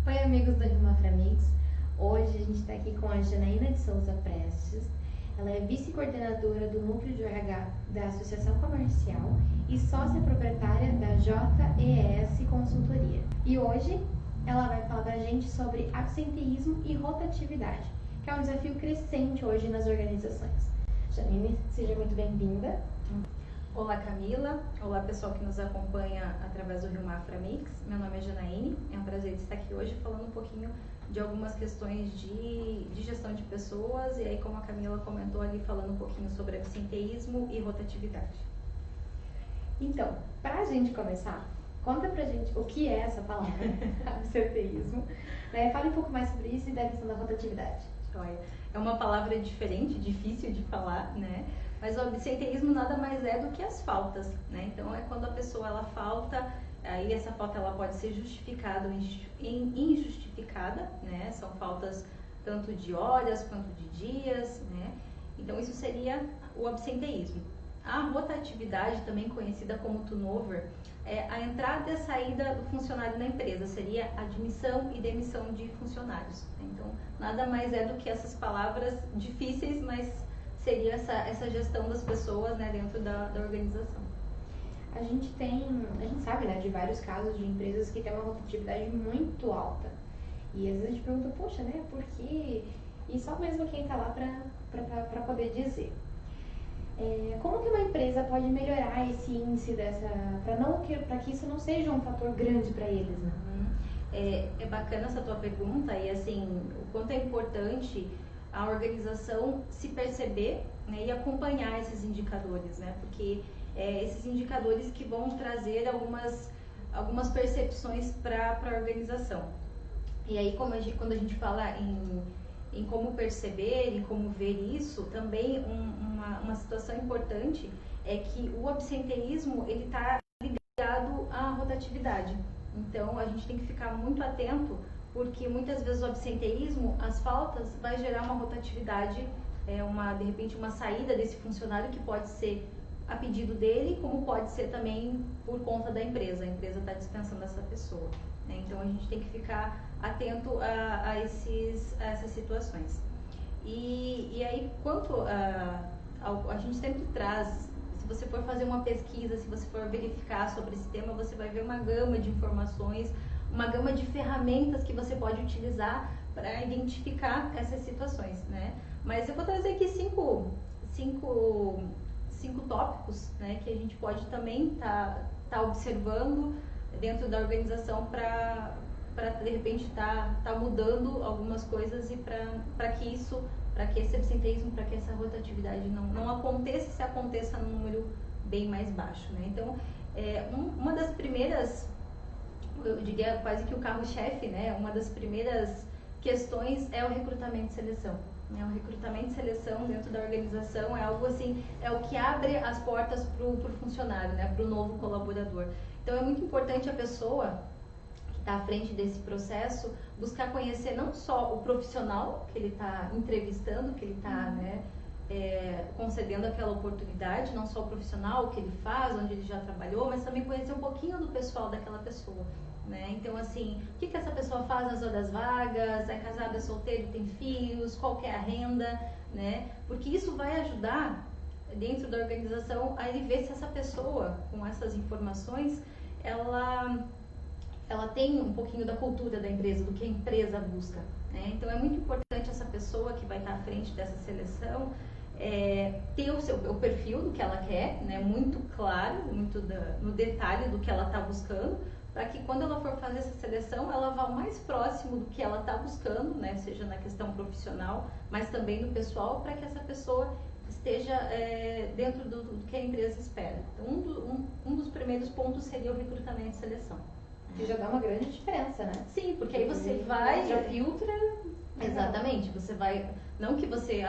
Oi, amigos do Rio Maframix. Hoje a gente está aqui com a Janaína de Souza Prestes. Ela é vice-coordenadora do Núcleo de RH da Associação Comercial e sócia proprietária da JES Consultoria. E hoje ela vai falar pra gente sobre absenteísmo e rotatividade, que é um desafio crescente hoje nas organizações. Janaína, seja muito bem-vinda. Olá, Camila. Olá, pessoal que nos acompanha através do Rio Maframix. Meu nome é Janaíne. É um prazer estar aqui hoje falando um pouquinho de algumas questões de gestão de pessoas e aí, como a Camila comentou ali, falando um pouquinho sobre absenteísmo e rotatividade. Então, pra gente começar, conta pra gente o que é essa palavra, absenteísmo. Fale um pouco mais sobre isso e da questão da rotatividade. Olha, é uma palavra diferente, difícil de falar, né? Mas o absenteísmo nada mais é do que as faltas, né? Então é quando a pessoa ela falta, aí essa falta ela pode ser justificada ou injustificada, né? São faltas tanto de horas quanto de dias, né? Então isso seria o absenteísmo. A rotatividade, também conhecida como turnover, é a entrada e a saída do funcionário na empresa, seria admissão e demissão de funcionários. Então nada mais é do que essas palavras difíceis, mas seria essa gestão das pessoas, né, dentro da organização. A gente sabe, né, de vários casos de empresas que têm uma rotatividade muito alta. E às vezes a gente pergunta, poxa, né, por quê? E só mesmo quem está lá para poder dizer. Como que uma empresa pode melhorar esse índice para que isso não seja um fator grande para eles, né? É bacana essa tua pergunta e assim, o quanto é importante a organização se perceber, né, e acompanhar esses indicadores, né, porque esses indicadores que vão trazer algumas percepções para a organização. E aí, quando a gente fala em como perceber, em como ver isso, também uma situação importante é que o absenteísmo ele está ligado à rotatividade. Então, a gente tem que ficar muito atento, porque muitas vezes o absenteísmo, as faltas, vai gerar uma rotatividade, de repente uma saída desse funcionário que pode ser a pedido dele, como pode ser também por conta da empresa. A empresa está dispensando essa pessoa, né? Então a gente tem que ficar atento a essas situações. E aí, quanto a gente sempre traz, se você for fazer uma pesquisa, se você for verificar sobre esse tema, você vai ver uma gama de informações, uma gama de ferramentas que você pode utilizar para identificar essas situações, né? Mas eu vou trazer aqui cinco tópicos, né, que a gente pode também tá observando dentro da organização para de repente tá mudando algumas coisas e para que esse absenteísmo, para que essa rotatividade não aconteça, se aconteça num número bem mais baixo, né? Então, uma das primeiras, eu diria quase que o carro-chefe, né? Uma das primeiras questões é o recrutamento e seleção. O recrutamento e seleção dentro da organização é algo assim, é o que abre as portas para o funcionário, né? Para o novo colaborador. Então é muito importante a pessoa que está à frente desse processo buscar conhecer não só o profissional que ele está entrevistando, que ele está, né, concedendo aquela oportunidade, não só o profissional, o que ele faz, onde ele já trabalhou, mas também conhecer um pouquinho do pessoal daquela pessoa, né? Então, assim, o que essa pessoa faz nas horas vagas, é casada, é solteiro, tem filhos, qual que é a renda, né? Porque isso vai ajudar dentro da organização a ele ver se essa pessoa, com essas informações, ela tem um pouquinho da cultura da empresa, do que a empresa busca, né? Então é muito importante essa pessoa que vai estar à frente dessa seleção ter o perfil do que ela quer, né? Muito claro, muito no detalhe do que ela está buscando, para que quando ela for fazer essa seleção, ela vá o mais próximo do que ela está buscando, né? Seja na questão profissional, mas também no pessoal, para que essa pessoa esteja dentro do que a empresa espera. Então, um dos primeiros pontos seria o recrutamento e seleção. Que já dá uma grande diferença, né? Sim, porque aí você vai... Já filtra... Exatamente, você vai... Não que você,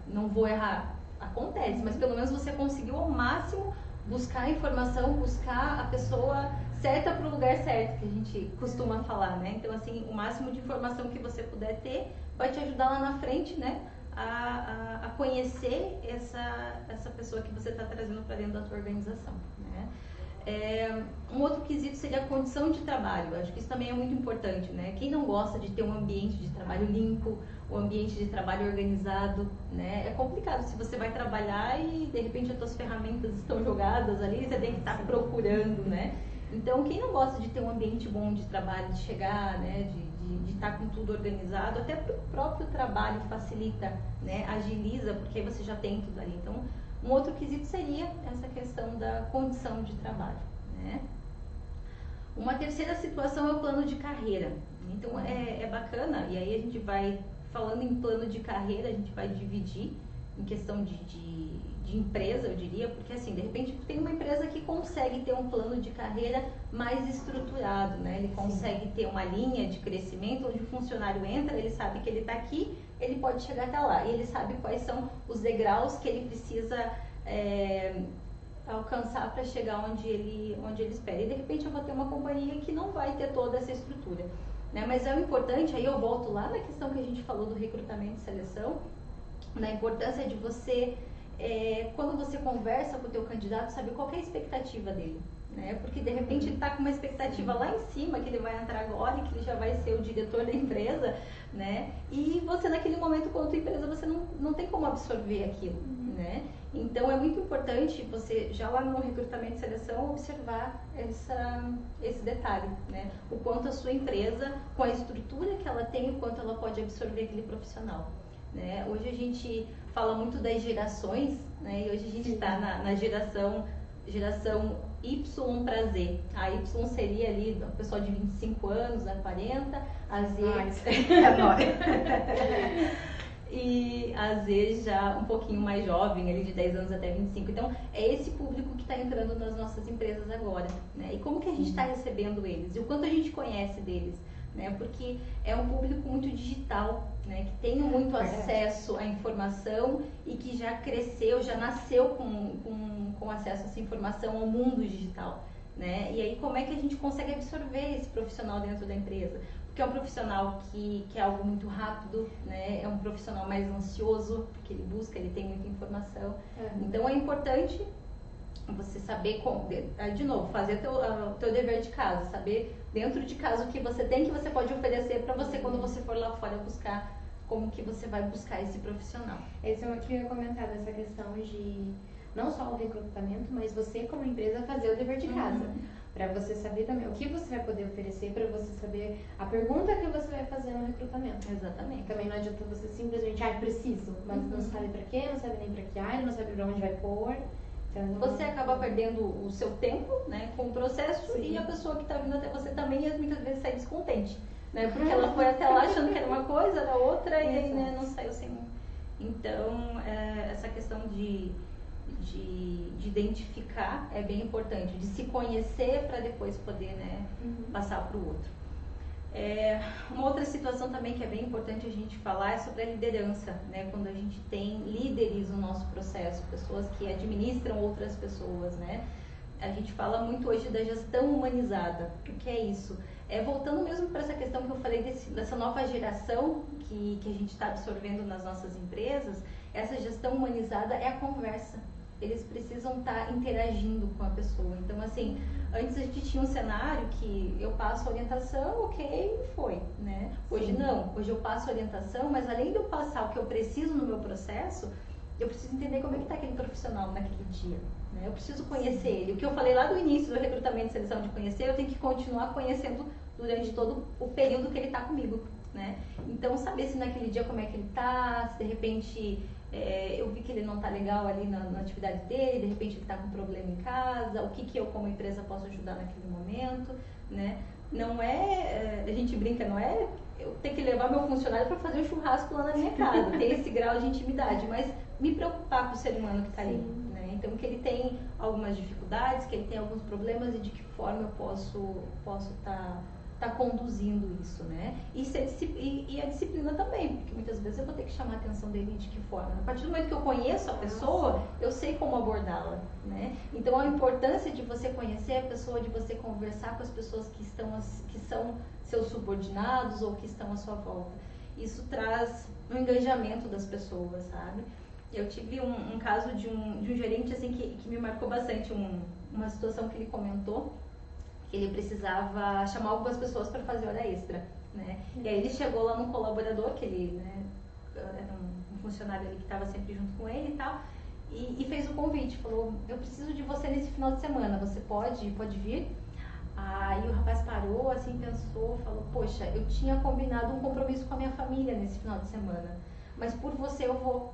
não vou errar, acontece, mas pelo menos você conseguiu ao máximo buscar a informação, buscar a pessoa certa para o lugar certo, que a gente costuma falar, né? Então, assim, o máximo de informação que você puder ter vai te ajudar lá na frente, né? A conhecer essa pessoa que você está trazendo para dentro da tua organização, né? Um outro quesito seria a condição de trabalho. Eu acho que isso também é muito importante, né? Quem não gosta de ter um ambiente de trabalho limpo, um ambiente de trabalho organizado, né? É complicado se você vai trabalhar e de repente as suas ferramentas estão jogadas ali, você tem que estar procurando, né? Então, quem não gosta de ter um ambiente bom de trabalho, de chegar, né, de estar com tudo organizado, até para o próprio trabalho facilita, né, agiliza, porque aí você já tem tudo ali. Então, um outro quesito seria essa questão da condição de trabalho, né? Uma terceira situação é o plano de carreira. Então, é bacana, e aí a gente vai, falando em plano de carreira, a gente vai dividir em questão de empresa, eu diria, porque assim, de repente tem uma empresa que consegue ter um plano de carreira mais estruturado, né? Ele consegue ter uma linha de crescimento onde o funcionário entra, ele sabe que ele está aqui, ele pode chegar até lá, e ele sabe quais são os degraus que ele precisa alcançar para chegar onde ele espera. E de repente eu vou ter uma companhia que não vai ter toda essa estrutura, né? Mas é o importante, aí eu volto lá na questão que a gente falou do recrutamento e seleção, na importância de você, quando você conversa com o teu candidato, saber qual que é a expectativa dele, né? Porque de repente ele está com uma expectativa lá em cima, que ele vai entrar agora e que ele já vai ser o diretor da empresa, né? E você naquele momento, como tua empresa, você não tem como absorver aquilo, né? Então é muito importante você, já lá no recrutamento e seleção, observar esse detalhe, né? O quanto a sua empresa, com a estrutura que ela tem, o quanto ela pode absorver aquele profissional. Né? Hoje a gente fala muito das gerações, né? E hoje a gente está na geração Y para Z. A Y seria ali o pessoal de 25 anos a 40, a Z e a Z já um pouquinho mais jovem, ali de 10 anos até 25. Então, é esse público que está entrando nas nossas empresas agora, né? E como que a gente está recebendo eles? E o quanto a gente conhece deles? Né? Porque é um público muito digital, né? Que tem muito acesso à informação e que já cresceu, já nasceu com acesso a essa informação ao mundo digital, né? E aí como é que a gente consegue absorver esse profissional dentro da empresa? Porque é um profissional que é algo muito rápido, né? É um profissional mais ansioso, porque ele busca, ele tem muita informação. Então é importante você saber, de novo, fazer o teu dever de casa, saber dentro de casa o que você tem, que você pode oferecer para você quando você for lá fora buscar, como que você vai buscar esse profissional. Esse é o que eu ia comentar, dessa questão de não só o recrutamento, mas você como empresa fazer o dever de casa. Para você saber também o que você vai poder oferecer, para você saber a pergunta que você vai fazer no recrutamento. Exatamente. Também não adianta você simplesmente, preciso, mas não sabe para quê, não sabe nem para que área, não sabe para onde vai pôr. Você acaba perdendo o seu tempo, né, com o processo, e a pessoa que está vindo até você também muitas vezes sai descontente, né, porque ela foi até lá achando que era uma coisa, era outra, e aí, né, não saiu sem. Então, essa questão de identificar é bem importante, de se conhecer para depois poder, né, passar para o outro. Uma outra situação também que é bem importante a gente falar é sobre a liderança, né? Quando a gente tem líderes no nosso processo, pessoas que administram outras pessoas, né? A gente fala muito hoje da gestão humanizada. O que é isso? Voltando mesmo para essa questão que eu falei dessa nova geração que a gente está absorvendo nas nossas empresas, essa gestão humanizada é a conversa. Eles precisam estar interagindo com a pessoa. Então, assim, antes a gente tinha um cenário que eu passo orientação, ok, foi, né? Hoje não. Hoje eu passo orientação, mas além de eu passar o que eu preciso no meu processo, eu preciso entender como é que está aquele profissional naquele dia, né? Eu preciso conhecer ele. O que eu falei lá do início do recrutamento e seleção de conhecer, eu tenho que continuar conhecendo durante todo o período que ele está comigo, né? Então, saber se naquele dia como é que ele está, se de repente eu vi que ele não está legal ali na atividade dele, de repente ele está com problema em casa, o que eu como empresa posso ajudar naquele momento, né? Não a gente brinca, não é eu ter que levar meu funcionário para fazer um churrasco lá na minha casa, ter esse grau de intimidade, mas me preocupar com o ser humano que está ali, né? Então, que ele tem algumas dificuldades, que ele tem alguns problemas e de que forma eu posso estar conduzindo isso, né? E a disciplina também, porque muitas vezes eu vou ter que chamar a atenção dele de que forma. A partir do momento que eu conheço a pessoa, eu sei como abordá-la, né? Então, a importância de você conhecer a pessoa, de você conversar com as pessoas que são seus subordinados ou que estão à sua volta. Isso traz um engajamento das pessoas, sabe? Eu tive um caso de um gerente assim que me marcou bastante, um uma situação que ele comentou, que ele precisava chamar algumas pessoas para fazer hora extra, né? E aí ele chegou lá no colaborador, que ele, né, era um funcionário ali que estava sempre junto com ele e tal, e fez o convite, falou, eu preciso de você nesse final de semana, você pode vir? Aí o rapaz parou, assim, pensou, falou, poxa, eu tinha combinado um compromisso com a minha família nesse final de semana, mas por você eu vou.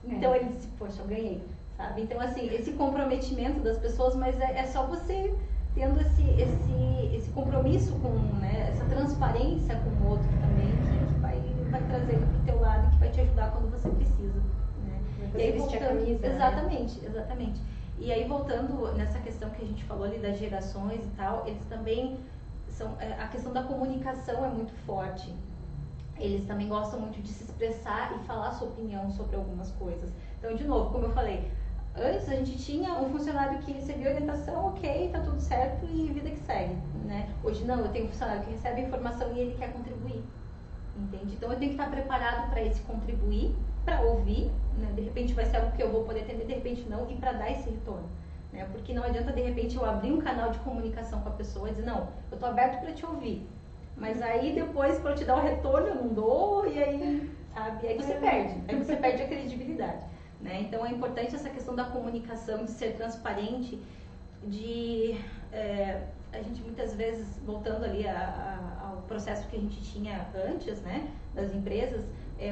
Então ele disse, poxa, eu ganhei, sabe? Então, assim, esse comprometimento das pessoas, mas é só você tendo esse compromisso com, né, essa transparência com o outro também, que vai trazer ele pro teu lado e que vai te ajudar quando você precisa, né? E aí, voltando, camisa, exatamente, né? Exatamente. E aí, voltando nessa questão que a gente falou ali das gerações e tal, eles também são, a questão da comunicação é muito forte. Eles também gostam muito de se expressar e falar sua opinião sobre algumas coisas. Então, de novo, como eu falei, antes a gente tinha um funcionário que recebia orientação, ok, tá tudo certo e vida que segue, né? Hoje não, eu tenho um funcionário que recebe informação e ele quer contribuir, entende? Então eu tenho que estar preparado para esse contribuir, para ouvir, né? De repente vai ser algo que eu vou poder atender, de repente não, e para dar esse retorno, né? Porque não adianta de repente eu abrir um canal de comunicação com a pessoa e dizer, não, eu tô aberto para te ouvir, mas aí depois para eu te dar o retorno eu não dou e aí, sabe? Aí você perde a credibilidade. Né? Então é importante essa questão da comunicação, de ser transparente, a gente muitas vezes, voltando ali ao processo que a gente tinha antes, né, das empresas,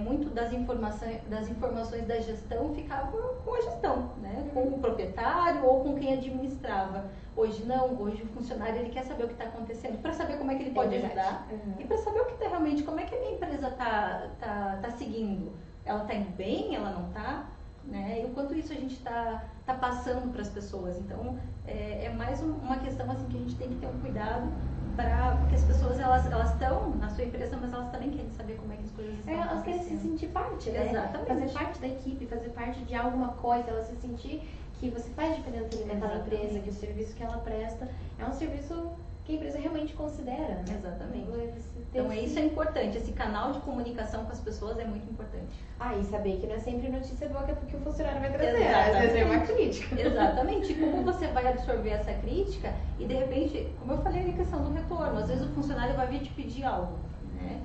muito das informações da gestão ficava com a gestão, né, com o proprietário ou com quem administrava. Hoje não, hoje o funcionário ele quer saber o que está acontecendo, para saber como é que ele pode ajudar e para saber o que tá, realmente, como é que a minha empresa tá seguindo. Ela está indo bem, ela não está? Né? E o quanto isso a gente está passando para as pessoas. Então, é mais uma questão assim, que a gente tem que ter um cuidado, porque as pessoas elas estão na sua empresa, mas elas também querem saber como é que as coisas estão elas acontecendo. querem se sentir parte, né? Exatamente. Fazer parte da equipe, fazer parte de alguma coisa, ela se sentir que você faz diferença ali naquela empresa, que o serviço que ela presta é um serviço que a empresa realmente considera, né? Exatamente. Então isso é importante, esse canal de comunicação com as pessoas é muito importante. E saber que não é sempre notícia boa que é porque o funcionário vai trazer, às vezes é uma crítica. Exatamente, e como você vai absorver essa crítica e de repente, como eu falei, a questão do retorno, às vezes o funcionário vai vir te pedir algo, né?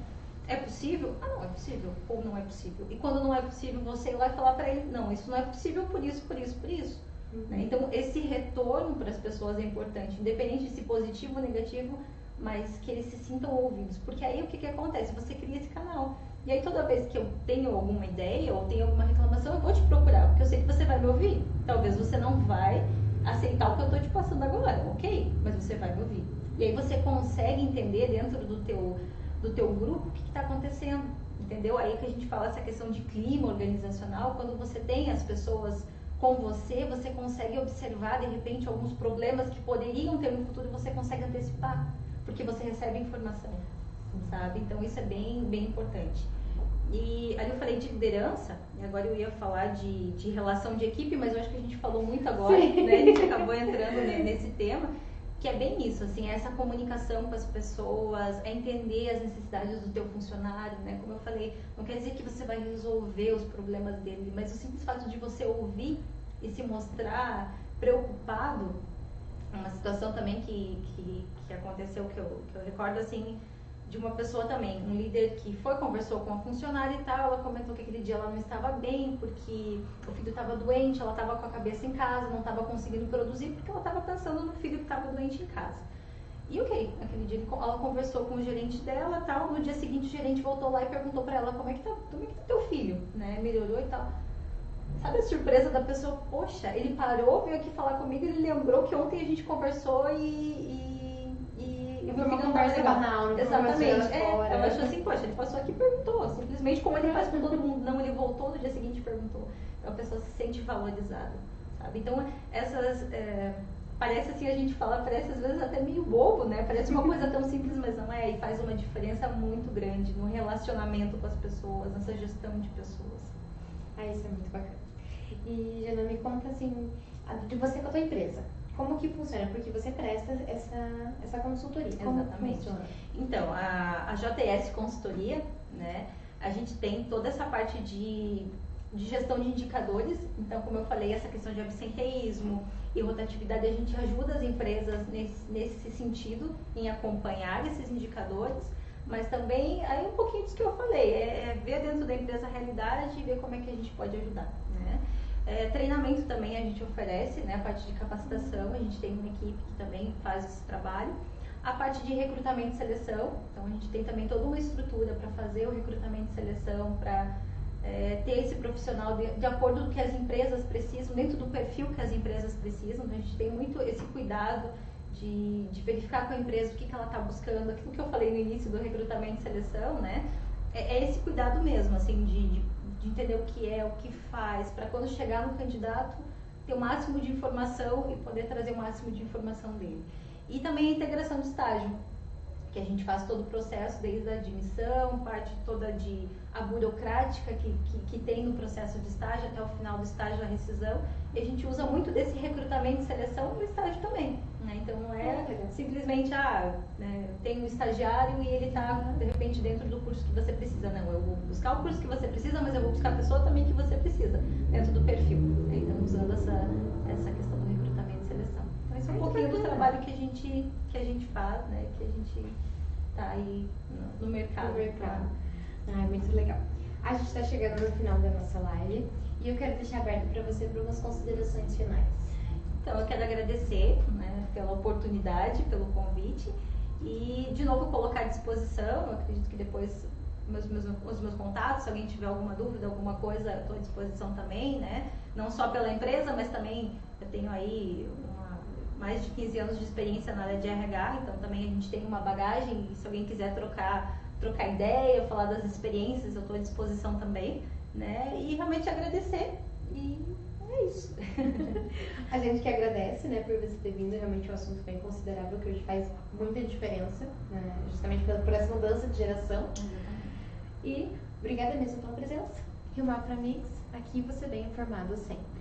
É possível? Não é possível, ou não é possível. E quando não é possível, você vai falar para ele, não, isso não é possível por isso, por isso, por isso. Né? Então, esse retorno para as pessoas é importante, independente de se positivo ou negativo, mas que eles se sintam ouvidos. Porque aí o que acontece? Você cria esse canal. E aí toda vez que eu tenho alguma ideia ou tenho alguma reclamação, eu vou te procurar, porque eu sei que você vai me ouvir. Talvez você não vai aceitar o que eu estou te passando agora, ok? Mas você vai me ouvir. E aí você consegue entender dentro do teu grupo o que está acontecendo, entendeu? Aí que a gente fala essa questão de clima organizacional, quando você tem as pessoas com você consegue observar de repente alguns problemas que poderiam ter no futuro e você consegue antecipar, porque você recebe informação, sabe? Então isso é bem, bem importante. E ali eu falei de liderança, e agora eu ia falar de relação de equipe, mas eu acho que a gente falou muito agora, né? A gente acabou entrando nesse tema, que é bem isso, assim, é essa comunicação com as pessoas, é entender as necessidades do teu funcionário, né? Como eu falei, não quer dizer que você vai resolver os problemas dele, mas o simples fato de você ouvir e se mostrar preocupado, uma situação também que aconteceu, que eu recordo, assim, de uma pessoa também, um líder que conversou com a funcionária e tal, ela comentou que aquele dia ela não estava bem, porque o filho estava doente, ela estava com a cabeça em casa, não estava conseguindo produzir, porque ela estava pensando no filho que estava doente em casa. E ok, aquele dia ela conversou com o gerente dela e tal, no dia seguinte o gerente voltou lá e perguntou para ela como é que tá teu filho, né, melhorou e tal. Sabe a surpresa da pessoa? Poxa, ele parou, veio aqui falar comigo, ele lembrou que ontem a gente conversou e foi uma conversa banal, exatamente. Ela achou assim, poxa, ele passou aqui e perguntou, simplesmente como ele faz com todo mundo. Não, ele voltou no dia seguinte e perguntou. Então a pessoa se sente valorizada, sabe? Então essas, parece assim, a gente fala, parece às vezes até meio bobo, né? Parece uma coisa tão simples, mas não é. E faz uma diferença muito grande no relacionamento com as pessoas, nessa gestão de pessoas. Isso é muito bacana. E, Jana, me conta assim, de você com a tua empresa. Como que funciona? Porque você presta essa consultoria. Como exatamente. Funciona? Então, a JS Consultoria, né? A gente tem toda essa parte de gestão de indicadores. Então, como eu falei, essa questão de absenteísmo, E rotatividade, a gente ajuda as empresas nesse sentido, em acompanhar esses indicadores, mas também, aí um pouquinho disso que eu falei, ver dentro da empresa a realidade e ver como é que a gente pode ajudar, né? Treinamento também a gente oferece, né? A parte de capacitação, a gente tem uma equipe que também faz esse trabalho. A parte de recrutamento e seleção, então a gente tem também toda uma estrutura para fazer o recrutamento e seleção, para ter esse profissional de acordo com o que as empresas precisam, dentro do perfil que as empresas precisam. Então a gente tem muito esse cuidado de verificar com a empresa o que ela está buscando, aquilo que eu falei no início do recrutamento e seleção, né? É esse cuidado mesmo, assim, de entender o que é, o que faz, para quando chegar no candidato ter o máximo de informação e poder trazer o máximo de informação dele. E também a integração de estágio, que a gente faz todo o processo, desde a admissão, parte toda a burocrática que tem no processo de estágio, até o final do estágio, a rescisão. E a gente usa muito desse recrutamento e seleção no estágio também, né? Então não é simplesmente, tem um estagiário e ele está, de repente, dentro do curso que você precisa. Não, eu vou buscar o curso que você precisa, mas eu vou buscar a pessoa também que você precisa, dentro do perfil, né? Então, usando essa questão do recrutamento e seleção. Então, esse é um pouquinho do trabalho que a gente faz, né? Que a gente tá aí no mercado. Muito legal. A gente está chegando no final da nossa live e eu quero deixar aberto para você para umas considerações finais. Então, eu quero agradecer, né, pela oportunidade, pelo convite e, de novo, colocar à disposição. Eu acredito que depois os meus contatos, se alguém tiver alguma dúvida, alguma coisa, eu estou à disposição também, né? Não só pela empresa, mas também eu tenho aí mais de 15 anos de experiência na área de RH, então também a gente tem uma bagagem, e se alguém quiser trocar ideia, falar das experiências, eu estou à disposição também, né? E realmente agradecer, e é isso. A gente que agradece, né, por você ter vindo, realmente é um assunto bem considerável, que hoje faz muita diferença, né, justamente por essa mudança de geração. E obrigada mesmo pela presença. Rio Mafra Mix, aqui você bem informado sempre.